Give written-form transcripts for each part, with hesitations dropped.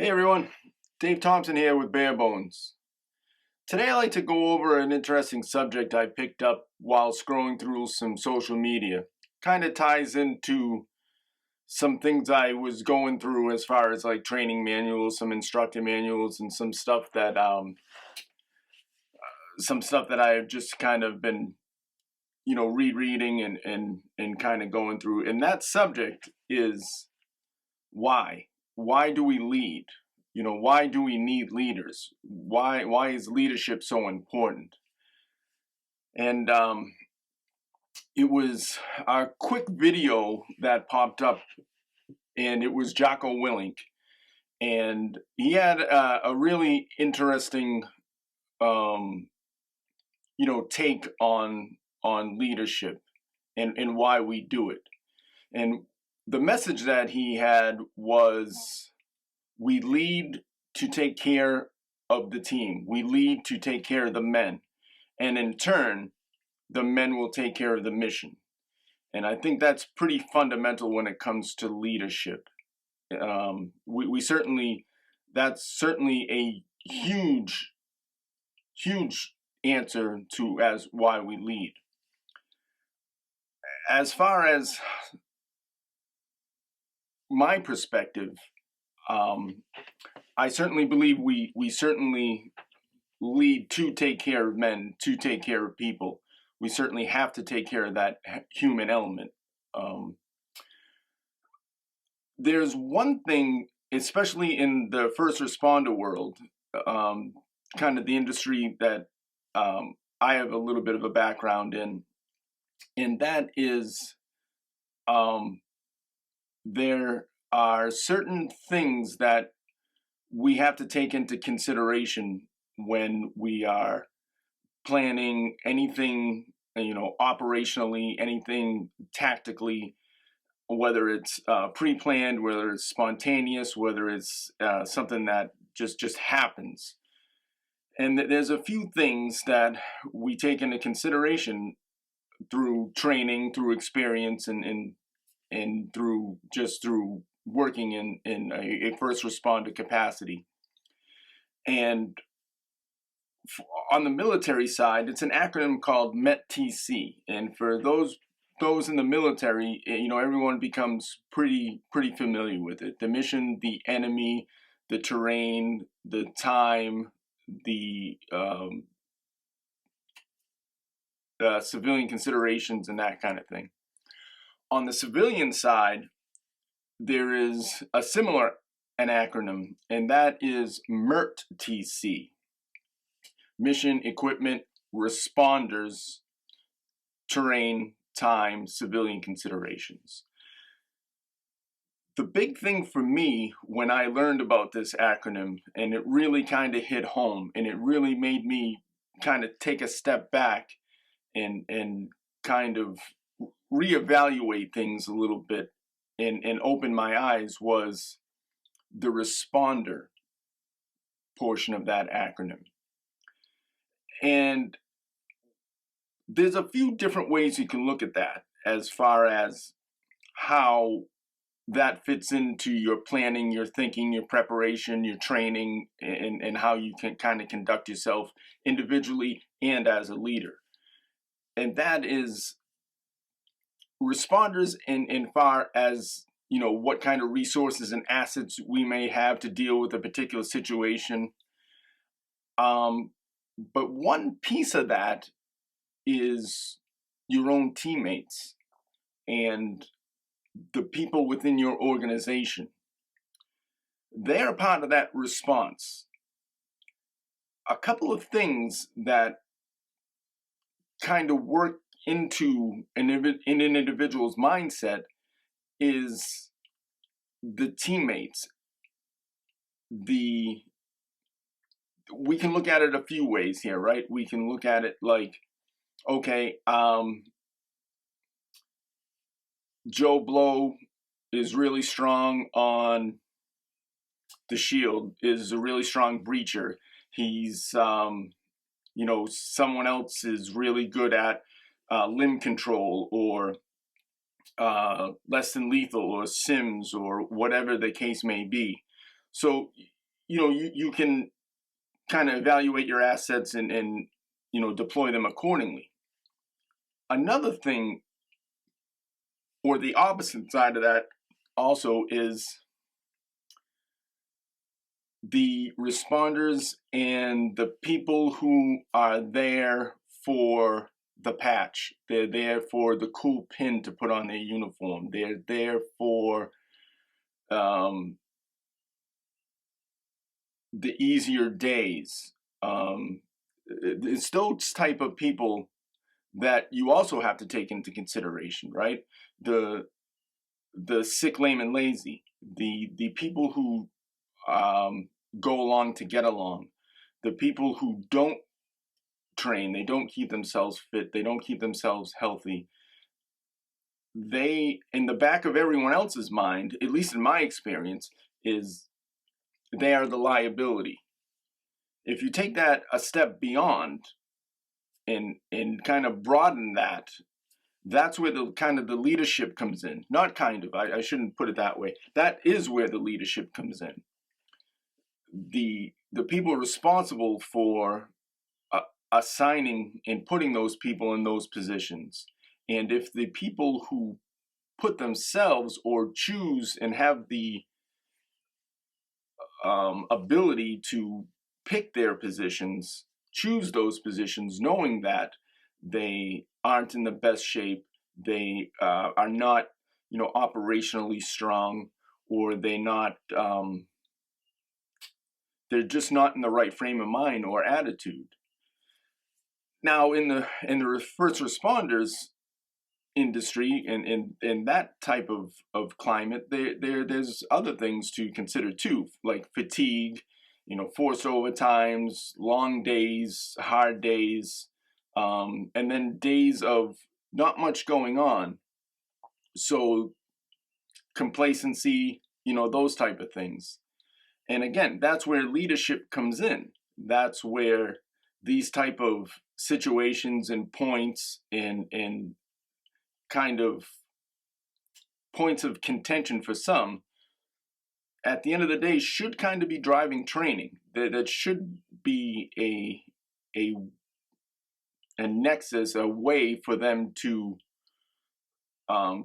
Hey everyone, Dave Thompson here with Bare Bones. Today I'd like to go over an interesting subject I picked up while scrolling through some social media. Kind of ties into some things I was going through as far as like training manuals, some instructor manuals, and some stuff that I've just kind of been, rereading and kind of going through. And that subject is why? Why do we lead? Why do we need leaders? Why is leadership so important? And it was a quick video that popped up, and it was Jocko Willink, and he had a really interesting, take on leadership and why we do it. And the message that he had was, we lead to take care of the team. We lead to take care of the men. And in turn, the men will take care of the mission. And I think that's pretty fundamental when it comes to leadership. We certainly, that's certainly a huge, huge answer to as why we lead. As far as my perspective, I certainly believe we certainly lead to take care of men, to take care of people. We certainly have to take care of that human element. There's one thing, especially in the first responder world, kind of the industry that I have a little bit of a background in, and that is there are certain things that we have to take into consideration when we are planning anything, operationally, anything tactically, whether it's pre-planned, whether it's spontaneous, whether it's something that just happens. And there's a few things that we take into consideration through training, through experience, and through working in a first responder capacity. And on the military side, it's an acronym called METTC. And for those in the military, everyone becomes pretty familiar with it. The mission, the enemy, the terrain, the time, the civilian considerations, and that kind of thing. On the civilian side, there is a similar an acronym, and that is MERTTC. Mission, equipment, responders, terrain, time, civilian considerations. The big thing for me when I learned about this acronym, and it really kind of hit home, and it really made me kind of take a step back and kind of reevaluate things a little bit and open my eyes, was the responder portion of that acronym. And there's a few different ways you can look at that as far as how that fits into your planning, your thinking, your preparation, your training, and how you can kind of conduct yourself individually and as a leader. And that is responders in far as, what kind of resources and assets we may have to deal with a particular situation. But one piece of that is your own teammates and the people within your organization. They're part of that response. A couple of things that kind of work into an individual's mindset is the teammates. We can look at it a few ways here, right? We can look at it like, okay, Joe Blow is really strong on the shield, is a really strong breacher. He's, someone else is really good at limb control, or less than lethal, or Sims, or whatever the case may be. So you can kind of evaluate your assets and deploy them accordingly. Another thing, or the opposite side of that also, is the responders and the people who are there for the patch. They're there for the cool pin to put on their uniform. They're there for the easier days. It's those type of people that you also have to take into consideration, right? The sick, lame, and lazy. The people who go along to get along. The people who don't train, they don't keep themselves fit, they don't keep themselves healthy. They, in the back of everyone else's mind, at least in my experience, is they are the liability. If you take that a step beyond and kind of broaden that, that's where the kind of the leadership comes in. Not kind of, I shouldn't put it that way. That is where the leadership comes in. The people responsible for assigning and putting those people in those positions. And if the people who put themselves or choose and have the ability to pick their positions, choose those positions, knowing that they aren't in the best shape, they are not, operationally strong, or they're just not in the right frame of mind or attitude. Now, in the first responders industry and in that type of climate, there's other things to consider too, like fatigue, forced overtimes, long days, hard days, and then days of not much going on. So complacency, those type of things. And again, that's where leadership comes in. That's where these type of situations and points and kind of points of contention for some, at the end of the day, should kind of be driving training. That should be a nexus, a way for them to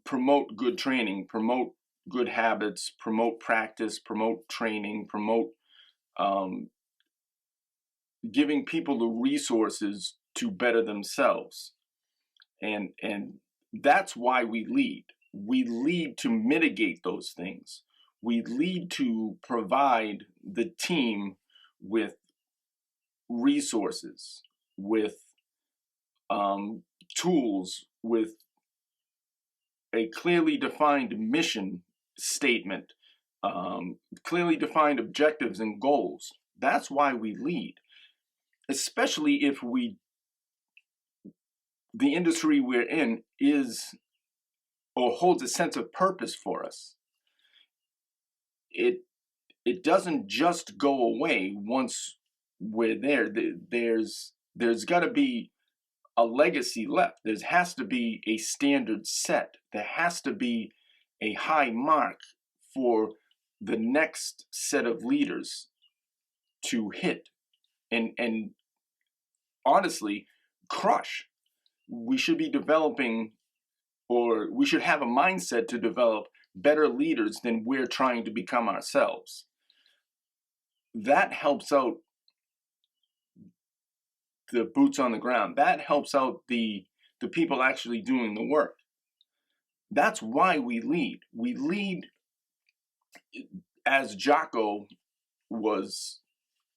promote good training, promote good habits, promote practice, promote training, promote giving people the resources to better themselves. And that's why we lead. We lead to mitigate those things. We lead to provide the team with resources, with tools, with a clearly defined mission statement, clearly defined objectives and goals. That's why we lead, especially if the industry we're in is or holds a sense of purpose for us. It doesn't just go away once we're there. There's got to be a legacy left. There has to be a standard set. There has to be a high mark for the next set of leaders to hit and honestly crush. We should be developing, or we should have a mindset to develop better leaders than we're trying to become ourselves. That helps out the boots on the ground. That helps out the people actually doing the work. That's why we lead. We lead, as Jocko was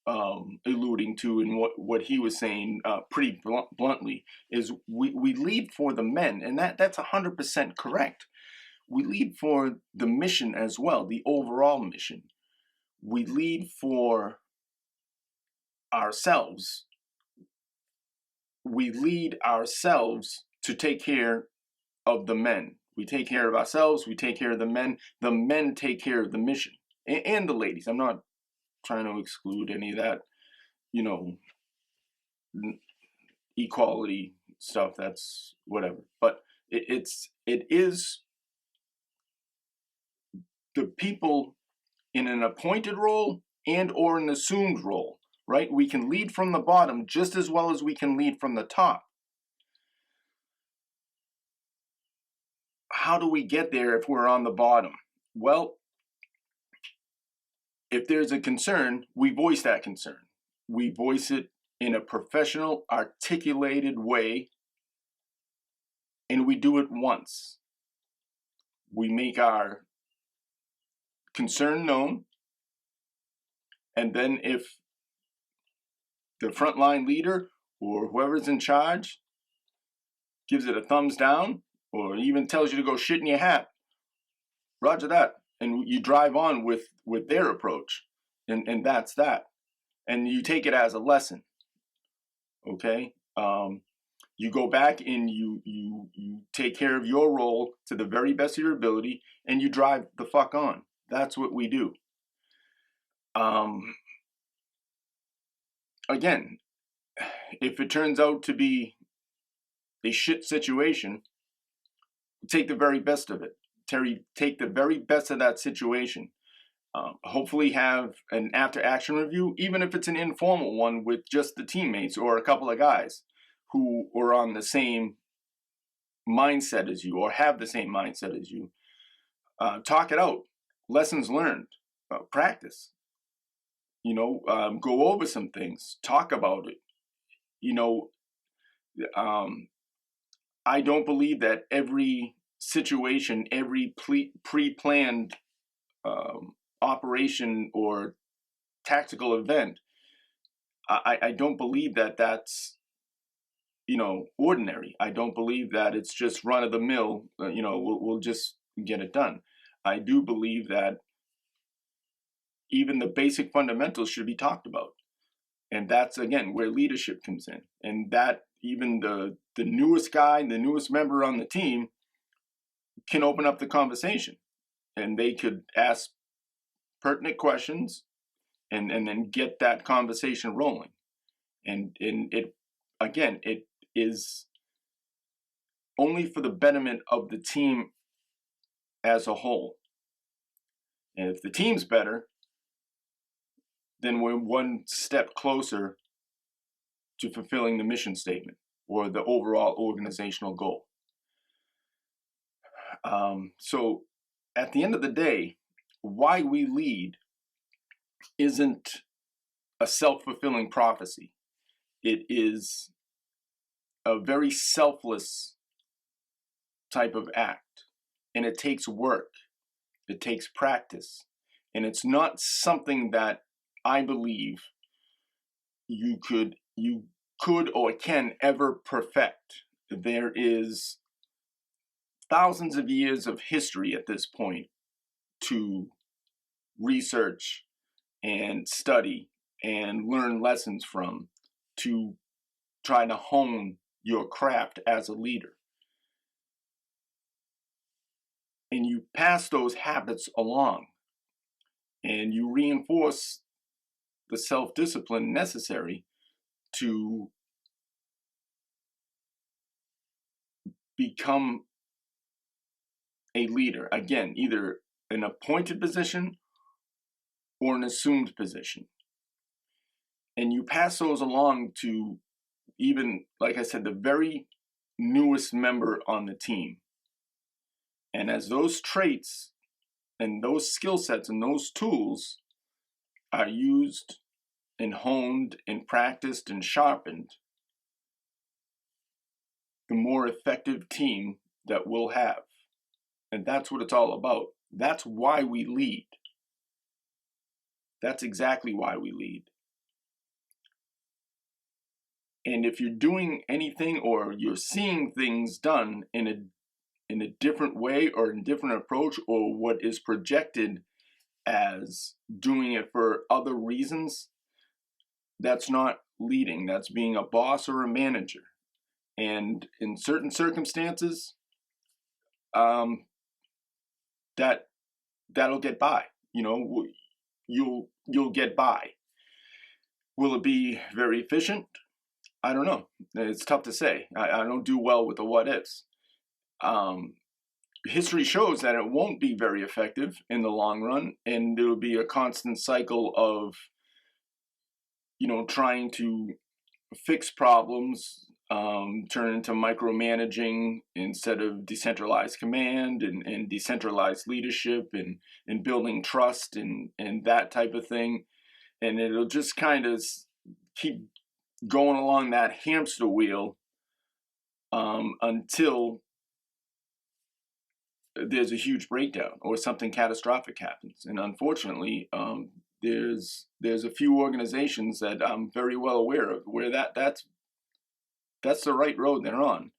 alluding to, and what he was saying pretty bluntly, is we lead for the men, and that's 100% correct. We lead for the mission as well, the overall mission. We lead for ourselves. We lead ourselves to take care of the men. We take care of ourselves. We take care of the men. The men take care of the mission, and the ladies. I'm not trying to exclude any of that, equality stuff. That's whatever. But it is the people in an appointed role and or an assumed role, right? We can lead from the bottom just as well as we can lead from the top. How do we get there if we're on the bottom? Well, if there's a concern, we voice that concern. We voice it in a professional, articulated way, and we do it once. We make our concern known, and then if the frontline leader or whoever's in charge gives it a thumbs down or even tells you to go shit in your hat, roger that, and you drive on with their approach, and that's that, and you take it as a lesson. Okay, you go back and you take care of your role to the very best of your ability, and you drive the fuck on. That's what we do. Again, if it turns out to be a shit situation, take the very best of it. Take the very best of that situation. Hopefully have an after-action review, even if it's an informal one with just the teammates or a couple of guys who are on the same mindset as you or have the same mindset as you. Talk it out. Lessons learned. Practice. Go over some things. Talk about it. I don't believe that every situation, every pre-planned operation or tactical event, I don't believe that that's ordinary. I don't believe that it's just run of the mill. We'll just get it done. I do believe that even the basic fundamentals should be talked about, and that's again where leadership comes in, and that even the newest guy, the newest member on the team, can open up the conversation, and they could ask pertinent questions, and then get that conversation rolling, and it again it is only for the betterment of the team as a whole. And if the team's better, then we're one step closer to fulfilling the mission statement or the overall organizational goal. So at the end of the day, why we lead isn't a self-fulfilling prophecy. It is a very selfless type of act, and it takes work. It takes practice, and it's not something that I believe you could or can ever perfect. There is thousands of years of history at this point to research and study and learn lessons from, to try to hone your craft as a leader. And you pass those habits along, and you reinforce the self-discipline necessary to become a leader. Again, either an appointed position or an assumed position. And you pass those along to even, like I said, the very newest member on the team. And as those traits and those skill sets and those tools are used and honed and practiced and sharpened, the more effective team that we'll have. And that's what it's all about. That's why we lead. That's exactly why we lead. And if you're doing anything or you're seeing things done in a different way or in a different approach, or what is projected as doing it for other reasons, that's not leading. That's being a boss or a manager. And in certain circumstances, that'll get by. You'll get by. Will it be very efficient? I don't know. It's tough to say. I don't do well with the what ifs. history shows that it won't be very effective in the long run, and it'll be a constant cycle of, trying to fix problems, turn into micromanaging instead of decentralized command and decentralized leadership and building trust and that type of thing. And it'll just kind of keep going along that hamster wheel until there's a huge breakdown or something catastrophic happens. And unfortunately, there's a few organizations that I'm very well aware of where that's the right road they're on.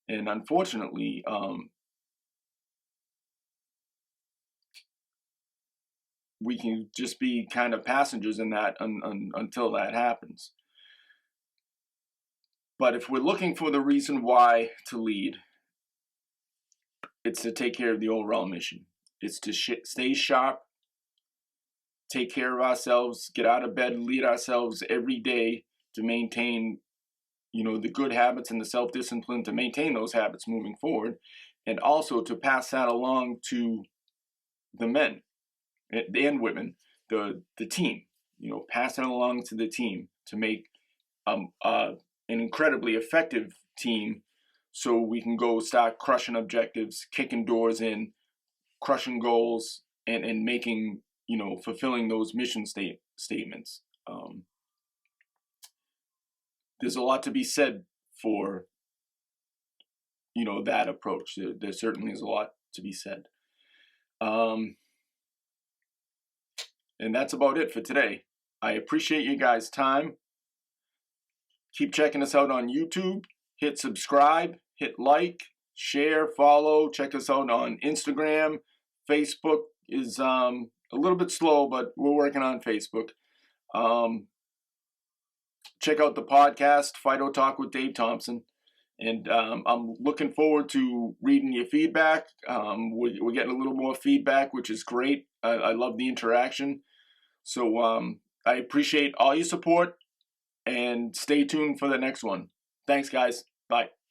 And unfortunately, we can just be kind of passengers in that until that happens. But if we're looking for the reason why to lead, it's to take care of the overall mission. It's to stay sharp, take care of ourselves, get out of bed, lead ourselves every day to maintain, the good habits and the self-discipline to maintain those habits moving forward, and also to pass that along to the men and women, the team, pass it along to the team to make an incredibly effective team, so we can go start crushing objectives, kicking doors in, crushing goals, and making, fulfilling those mission statements. There's a lot to be said for, that approach. There certainly is a lot to be said. And that's about it for today. I appreciate you guys' time. Keep checking us out on YouTube. Hit subscribe, hit like, share, follow. Check us out on Instagram. Facebook is a little bit slow, but we're working on Facebook. Check out the podcast, F.I.D.O Talk with Dave Thompson. And I'm looking forward to reading your feedback. We're getting a little more feedback, which is great. I love the interaction. So I appreciate all your support, and stay tuned for the next one. Thanks, guys. Bye.